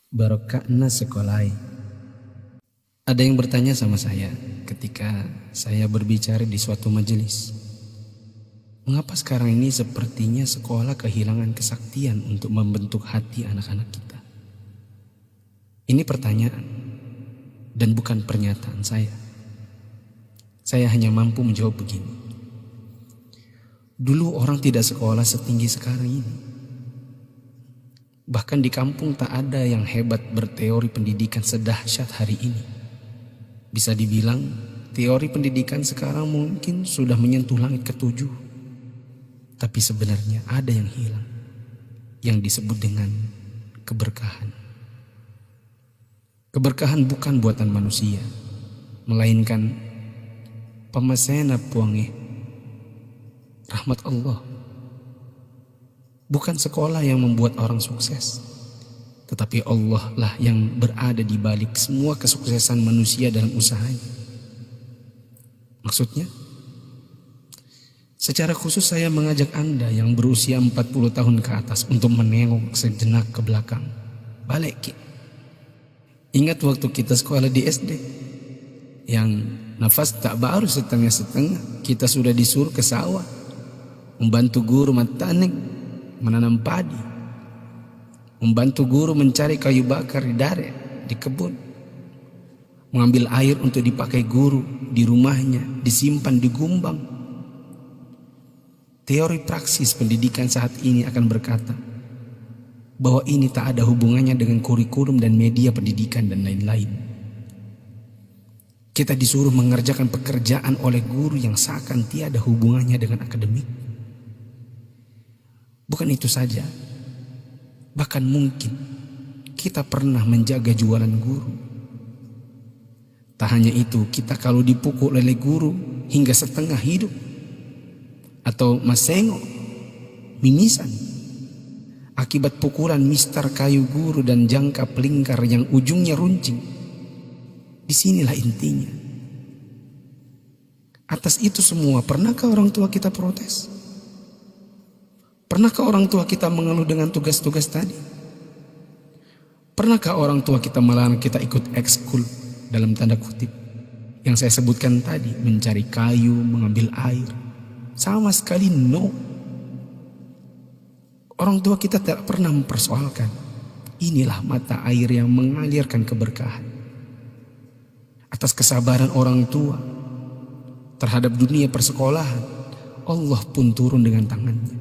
Barokahna sekolai. Ada yang bertanya sama saya ketika saya berbicara di suatu majelis. Mengapa sekarang ini sepertinya sekolah kehilangan kesaktian untuk membentuk hati anak-anak kita? Ini pertanyaan dan bukan pernyataan saya. Saya hanya mampu menjawab begini. Dulu orang tidak sekolah setinggi sekarang ini. Bahkan di kampung tak ada yang hebat berteori pendidikan sedahsyat hari ini. Bisa dibilang teori pendidikan sekarang mungkin sudah menyentuh langit ketujuh. Tapi sebenarnya ada yang hilang, yang disebut dengan keberkahan. Keberkahan bukan buatan manusia, melainkan pemasena puange, rahmat Allah. Bukan sekolah yang membuat orang sukses, tetapi Allah lah yang berada di balik semua kesuksesan manusia dalam usahanya. Maksudnya, secara khusus saya mengajak Anda yang berusia 40 tahun ke atas untuk menengok sejenak ke belakang. Balik. Ingat waktu kita sekolah di SD, yang nafas tak baru setengah-setengah, kita sudah disuruh ke sawah, membantu guru matanik, menanam padi, membantu guru mencari kayu bakar di dare, di kebun, mengambil air untuk dipakai guru di rumahnya, disimpan di gumbang. Teori praksis pendidikan saat ini akan berkata bahwa ini tak ada hubungannya dengan kurikulum dan media pendidikan dan lain-lain. Kita disuruh mengerjakan pekerjaan oleh guru yang seakan tiada hubungannya dengan akademik. Bukan itu saja, bahkan mungkin kita pernah menjaga jualan guru. Tak hanya itu, kita kalau dipukul oleh guru hingga setengah hidup, atau masengo, mimisan, akibat pukulan mister kayu guru dan jangka pelingkar yang ujungnya runcing. Disinilah intinya. Atas itu semua, pernahkah orang tua kita protes? Pernahkah orang tua kita mengeluh dengan tugas-tugas tadi? Pernahkah orang tua kita melarang kita ikut ekskul dalam tanda kutip yang saya sebutkan tadi, mencari kayu, mengambil air? Sama sekali no. Orang tua kita tak pernah mempersoalkan. Inilah mata air yang mengalirkan keberkahan. Atas kesabaran orang tua terhadap dunia persekolahan, Allah pun turun dengan tangannya.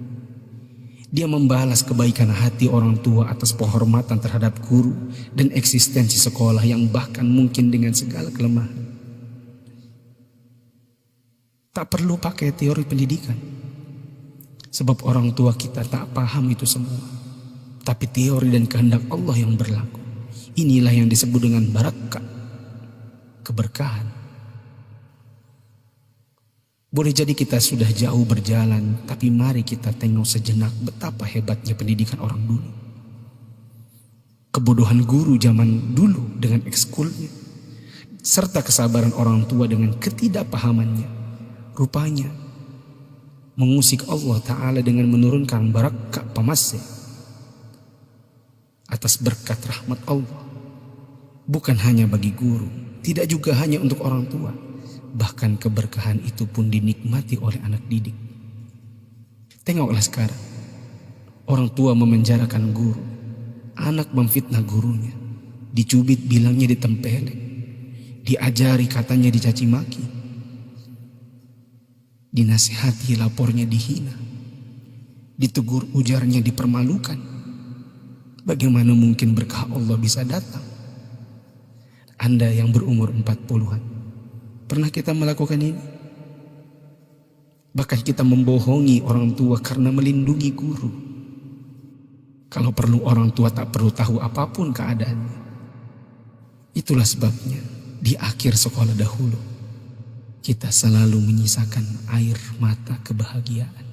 Dia membalas kebaikan hati orang tua atas penghormatan terhadap guru dan eksistensi sekolah yang bahkan mungkin dengan segala kelemahan. Tak perlu pakai teori pendidikan, sebab orang tua kita tak paham itu semua. Tapi teori dan kehendak Allah yang berlaku. Inilah yang disebut dengan barakah, keberkahan. Boleh jadi kita sudah jauh berjalan, tapi mari kita tengok sejenak betapa hebatnya pendidikan orang dulu. Kebodohan guru zaman dulu dengan ekskulnya, serta kesabaran orang tua dengan ketidakpahamannya, rupanya mengusik Allah Ta'ala dengan menurunkan barakah pamasya atas berkat rahmat Allah. Bukan hanya bagi guru, tidak juga hanya untuk orang tua. Bahkan keberkahan itu pun dinikmati oleh anak didik. Tengoklah sekarang, orang tua memenjarakan guru, anak memfitnah gurunya, dicubit bilangnya ditempeleng, diajari katanya dicaci maki, dinasihati lapornya dihina, ditegur ujarnya dipermalukan. Bagaimana mungkin berkah Allah bisa datang? Anda yang berumur 40-an, pernah kita melakukan ini? Bahkan kita membohongi orang tua karena melindungi guru. Kalau perlu orang tua tak perlu tahu apapun keadaannya. Itulah sebabnya di akhir sekolah dahulu kita selalu menyisakan air mata kebahagiaan.